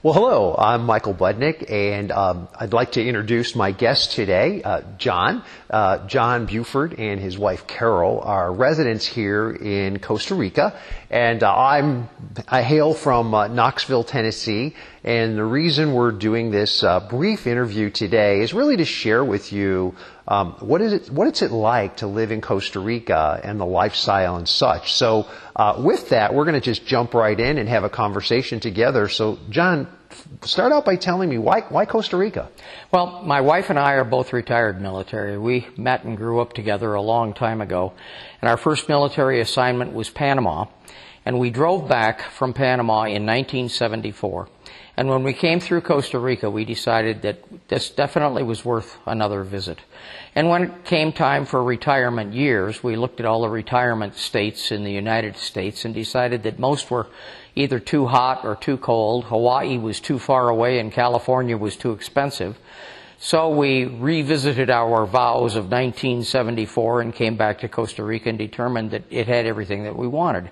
Well, hello, I'm Michael Budnick, and I'd like to introduce my guest today, John. John Buford and his wife Carol are residents here in Costa Rica, and I hail from Knoxville, Tennessee, and the reason we're doing this brief interview today is really to share with you what's it like to live in Costa Rica and the lifestyle and such. So with that, we're going to just jump right in and have a conversation together. So John, start out by telling me why Costa Rica? Well, my wife and I are both retired military. We met and grew up together a long time ago, and our first military assignment was Panama, and we drove back from Panama in 1974. And when we came through Costa Rica, we decided that this definitely was worth another visit. And when it came time for retirement years, we looked at all the retirement states in the United States and decided that most were either too hot or too cold. Hawaii was too far away and California was too expensive. So we revisited our vows of 1974 and came back to Costa Rica and determined that it had everything that we wanted.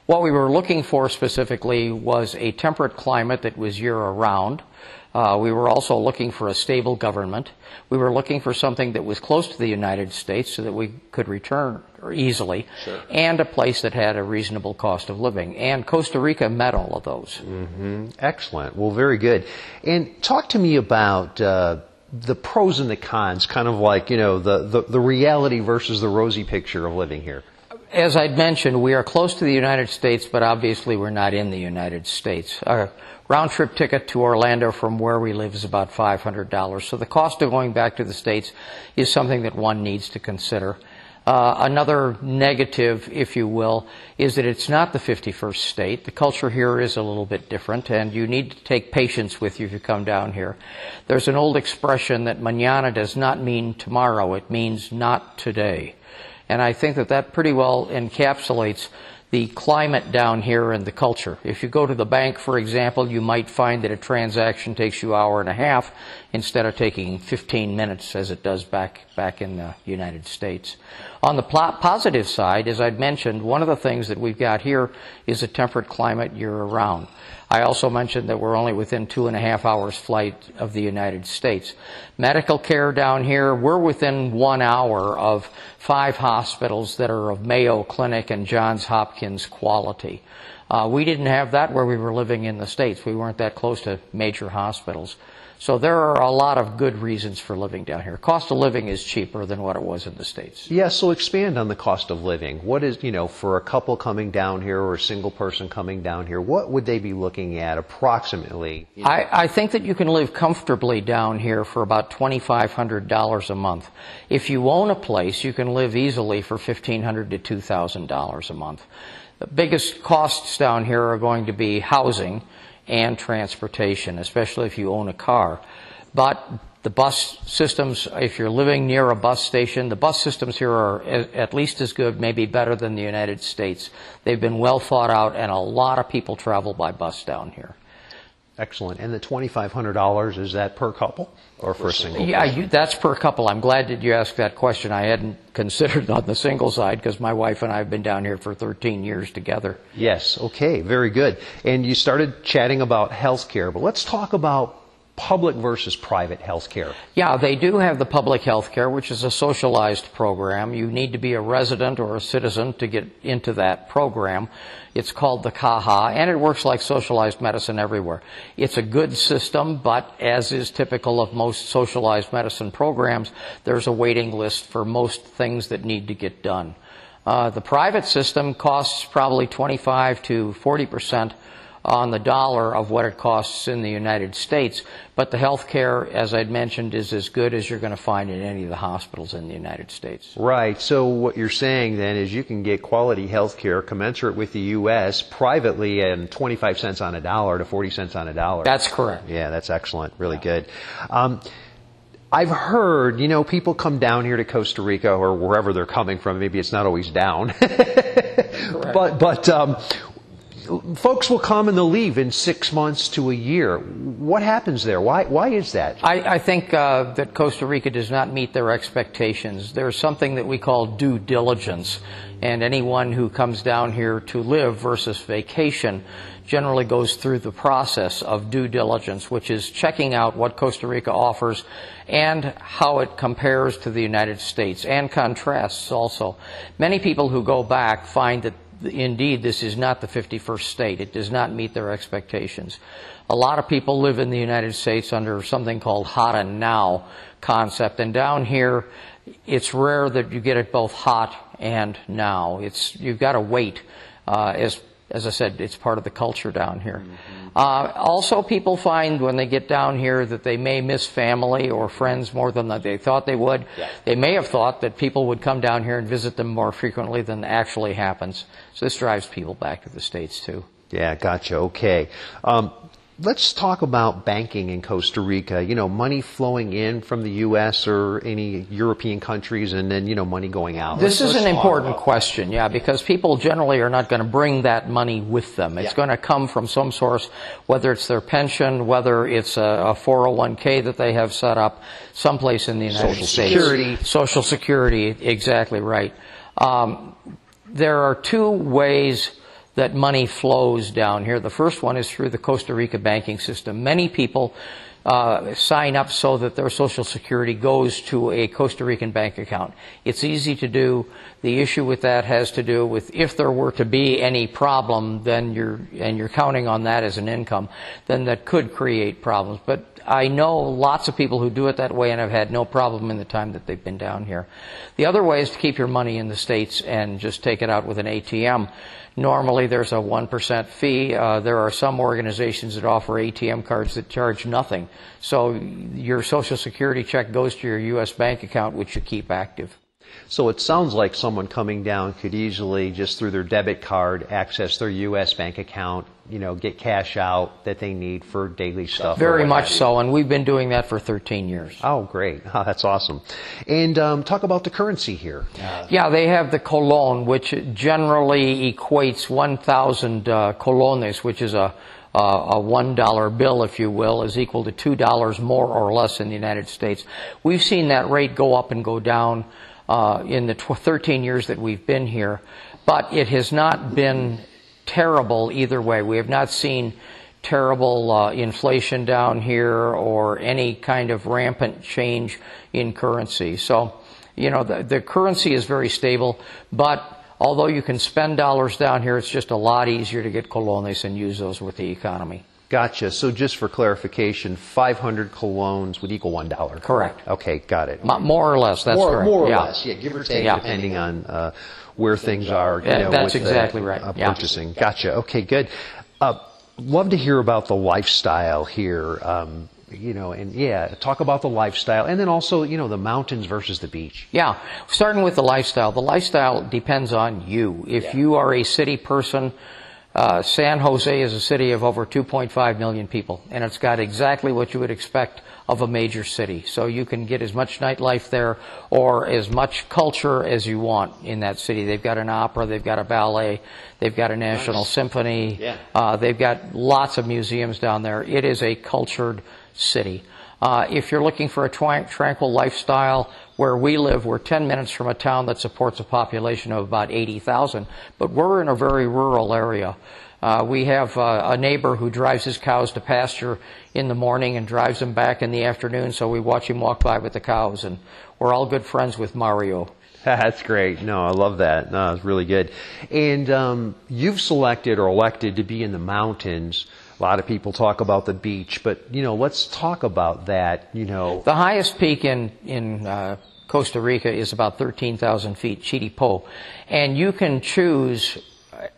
What we were looking for specifically was a temperate climate that was year-round. We were also looking for a stable government. We were looking for something that was close to the United States so that we could return easily, sure, and a place that had a reasonable cost of living. And Costa Rica met all of those. Mm-hmm. Excellent. Well, very good. And talk to me about the pros and the cons, kind of like, the reality versus the rosy picture of living here. As I'd mentioned, we are close to the United States, but obviously we're not in the United States. Our round-trip ticket to Orlando from where we live is about $500. So the cost of going back to the States is something that one needs to consider. Another negative, if you will, is that it's not the 51st state. The culture here is a little bit different, and you need to take patience with you if you come down here. There's an old expression that mañana does not mean tomorrow. It means not today. And I think that that pretty well encapsulates the climate down here and the culture. If you go to the bank, for example, you might find that a transaction takes you an hour and a half instead of taking 15 minutes as it does back in the United States. On the positive side, as I'd mentioned, one of the things that we've got here is a temperate climate year-round. I also mentioned that we're only within 2.5 hours flight of the United States. Medical care down here, we're within 1 hour of 5 hospitals that are of Mayo Clinic and Johns Hopkins quality. We didn't have that where we were living in the States. We weren't that close to major hospitals. So there are a lot of good reasons for living down here. Cost of living is cheaper than what it was in the States. Yeah, so expand on the cost of living. What is, for a couple coming down here or a single person coming down here, what would they be looking at approximately? I think that you can live comfortably down here for about $2,500 a month. If you own a place, you can live easily for $1,500 to $2,000 a month. The biggest costs down here are going to be housing and transportation, especially if you own a car. But the bus systems, if you're living near a bus station, the bus systems here are at least as good, maybe better than the United States. They've been well thought out, and a lot of people travel by bus down here. Excellent. And the $2,500, is that per couple or for a single? Yeah, that's per couple. I'm glad that you asked that question. I hadn't considered on the single side because my wife and I have been down here for 13 years together. Yes. Okay. Very good. And you started chatting about health care, but let's talk about public versus private health care. Yeah, they do have the public health care, which is a socialized program. You need to be a resident or a citizen to get into that program. It's called the CAHA, and it works like socialized medicine everywhere. It's a good system, but as is typical of most socialized medicine programs, there's a waiting list for most things that need to get done. The private system costs probably 25 to 40% on the dollar of what it costs in the United States, but the health care, as I'd mentioned, is as good as you're going to find in any of the hospitals in the United States. Right. So what you're saying then is you can get quality health care commensurate with the U.S. privately and 25 cents on a dollar to 40 cents on a dollar. That's correct. Yeah, that's excellent. Really good. I've heard, people come down here to Costa Rica or wherever they're coming from. Maybe it's not always down. Correct. But Folks will come and they'll leave in 6 months to a year. What happens there? Why is that? I think that Costa Rica does not meet their expectations. There's something that we call due diligence, and anyone who comes down here to live versus vacation generally goes through the process of due diligence, which is checking out what Costa Rica offers and how it compares to the United States, and contrasts also. Many people who go back find that indeed this is not the 51st state. It does not meet their expectations. A lot of people live in the United States under something called hot and now concept, and down here it's rare that you get it both hot and now. You've got to wait. As I said, it's part of the culture down here. Also, people find when they get down here that they may miss family or friends more than they thought they would. Yeah. They may have thought that people would come down here and visit them more frequently than actually happens. So this drives people back to the States, too. Yeah, gotcha. Okay. Let's talk about banking in Costa Rica. You know, money flowing in from the U.S. or any European countries, and then, you know, money going out. This is an important question, yeah, because people generally are not going to bring that money with them. It's going to come from some source, whether it's their pension, whether it's a 401k that they have set up someplace in the United States. Social Security, exactly right. There are two ways that money flows down here. The first one is through the Costa Rica banking system. Many people sign up so that their Social Security goes to a Costa Rican bank account. It's easy to do. The issue with that has to do with if there were to be any problem, then you're counting on that as an income, then that could create problems. But I know lots of people who do it that way and have had no problem in the time that they've been down here. The other way is to keep your money in the States and just take it out with an ATM. Normally, there's a 1% fee. There are some organizations that offer ATM cards that charge nothing. So your Social Security check goes to your U.S. bank account, which you keep active. So it sounds like someone coming down could easily, just through their debit card, access their U.S. bank account, you know, get cash out that they need for daily stuff. Very much so, and we've been doing that for 13 years. Oh, great. Oh, that's awesome. And talk about the currency here. Yeah, they have the colon, which generally equates 1,000 colones, which is a $1 bill, if you will, is equal to $2 more or less in the United States. We've seen that rate go up and go down in the 13 years that we've been here, but it has not been terrible either way. We have not seen terrible inflation down here or any kind of rampant change in currency. So, you know, the currency is very stable, but although you can spend dollars down here, it's just a lot easier to get colones and use those with the economy. Gotcha. So just for clarification, 500 colones would equal $1. Correct. Okay, got it. More or less, that's correct. More or less, yeah, give or take, depending on where things are. You know, that's with exactly right. Purchasing. Gotcha. Okay, good. Love to hear about the lifestyle here. You know, and talk about the lifestyle, and then also, you know, the mountains versus the beach. Yeah, starting with the lifestyle depends on you. If you are a city person, San Jose is a city of over 2.5 million people, and it's got exactly what you would expect of a major city. So you can get as much nightlife there or as much culture as you want in that city. They've got an opera, they've got a ballet, they've got a national symphony, they've got lots of museums down there. It is a cultured city. If you're looking for a tranquil lifestyle, where we live, we're 10 minutes from a town that supports a population of about 80,000, but we're in a very rural area. We have a neighbor who drives his cows to pasture in the morning and drives them back in the afternoon, so we watch him walk by with the cows, and we're all good friends with Mario. That's great. No, I love that. No, it's really good. And you've selected or elected to be in the mountains. A lot of people talk about the beach, but, you know, let's talk about that, you know. The highest peak in Costa Rica is about 13,000 feet, Chiripo. And you can choose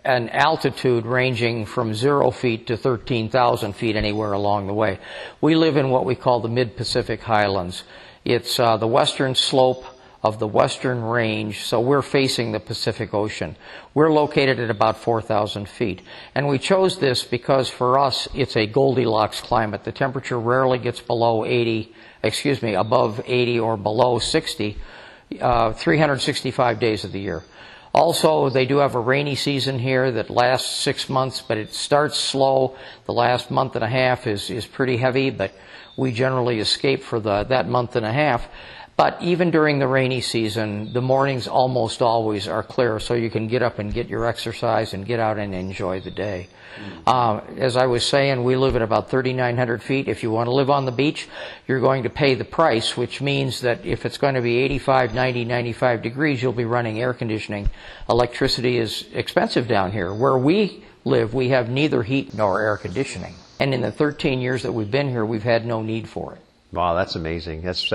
an altitude ranging from 0 feet to 13,000 feet anywhere along the way. We live in what we call the mid-Pacific Highlands. It's the western slope of the western range, so we're facing the Pacific Ocean. We're located at about 4,000 feet. And we chose this because for us, it's a Goldilocks climate. The temperature rarely gets above 80 or below 60, 365 days of the year. Also, they do have a rainy season here that lasts 6 months, but it starts slow. The last month and a half is pretty heavy, but we generally escape for that month and a half. But even during the rainy season, the mornings almost always are clear, so you can get up and get your exercise and get out and enjoy the day. As I was saying, we live at about 3,900 feet. If you want to live on the beach, you're going to pay the price, which means that if it's going to be 85, 90, 95 degrees, you'll be running air conditioning. Electricity is expensive down here. Where we live, we have neither heat nor air conditioning. And in the 13 years that we've been here, we've had no need for it. Wow, that's amazing. That's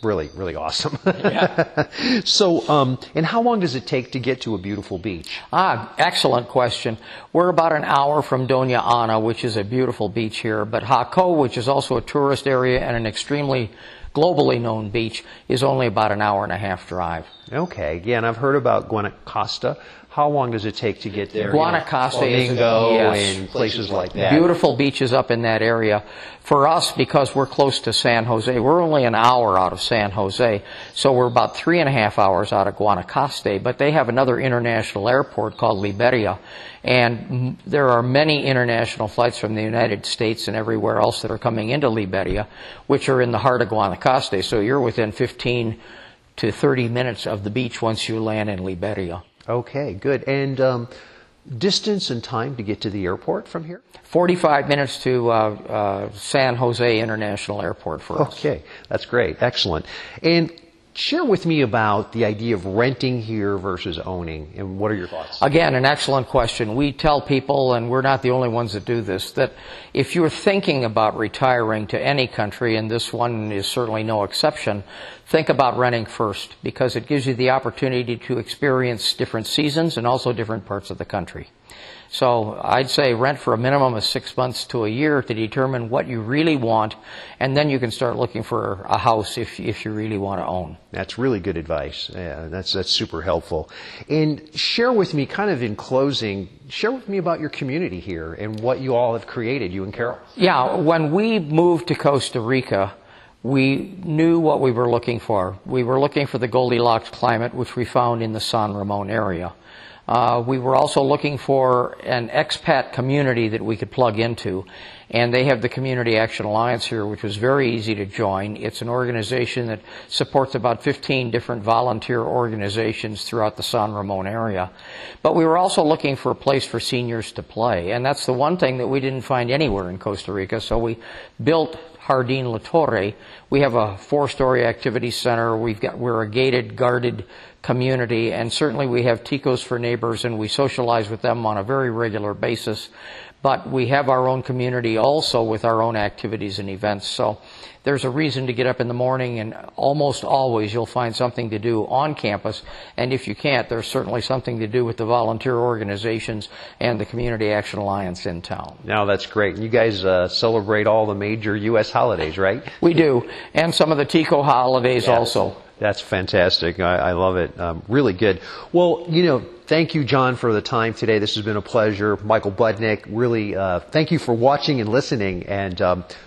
really, really awesome. Yeah. So, and how long does it take to get to a beautiful beach? Excellent question. We're about an hour from Doña Ana, which is a beautiful beach here, but Jaco, which is also a tourist area and an extremely globally known beach, is only about an hour and a half drive. Okay, yeah, and I've heard about Guanacaste. How long does it take to get there? Guanacaste is and places like that. Beautiful beaches up in that area. For us, because we're close to San Jose, we're only an hour out of San Jose, so we're about 3.5 hours out of Guanacaste, but they have another international airport called Liberia, and there are many international flights from the United States and everywhere else that are coming into Liberia, which are in the heart of Guanacaste, so you're within 15 to 30 minutes of the beach once you land in Liberia. Okay, good. And distance and time to get to the airport from here? 45 minutes to San Jose International Airport for us. Okay, that's great. Excellent. And share with me about the idea of renting here versus owning, and what are your thoughts? Again, an excellent question. We tell people, and we're not the only ones that do this, that if you're thinking about retiring to any country, and this one is certainly no exception, think about renting first, because it gives you the opportunity to experience different seasons and also different parts of the country. So I'd say rent for a minimum of 6 months to a year to determine what you really want, and then you can start looking for a house if you really want to own. That's really good advice. Yeah, that's super helpful. And share with me, kind of in closing, share with me about your community here and what you all have created, you and Caryl. Yeah, when we moved to Costa Rica, we knew what we were looking for. We were looking for the Goldilocks climate, which we found in the San Ramon area. We were also looking for an expat community that we could plug into, and they have the Community Action Alliance here, which was very easy to join. It's an organization that supports about 15 different volunteer organizations throughout the San Ramon area. But we were also looking for a place for seniors to play, and that's the one thing that we didn't find anywhere in Costa Rica, so we built Jardín La Torre. We have a 4-story activity center. We're a gated, guarded community, and certainly we have Ticos for neighbors, and we socialize with them on a very regular basis. But we have our own community also with our own activities and events. So there's a reason to get up in the morning, and almost always you'll find something to do on campus. And if you can't, there's certainly something to do with the volunteer organizations and the Community Action Alliance in town. Now that's great. You guys celebrate all the major U.S. holidays, right? We do, and some of the Tico holidays also. That's fantastic. I love it. Really good. Well, thank you, John, for the time today. This has been a pleasure. Michael Budnick, really thank you for watching and listening. And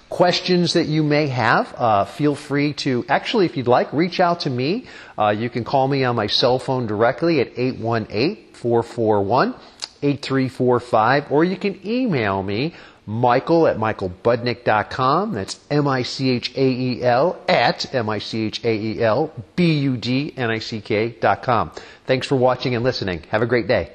questions that you may have, feel free to, actually, if you'd like, reach out to me. You can call me on my cell phone directly at 818-441-8345, or you can email me, Michael@michaelbudnick.com. That's Michael @michaelbudnick.com. Thanks for watching and listening. Have a great day.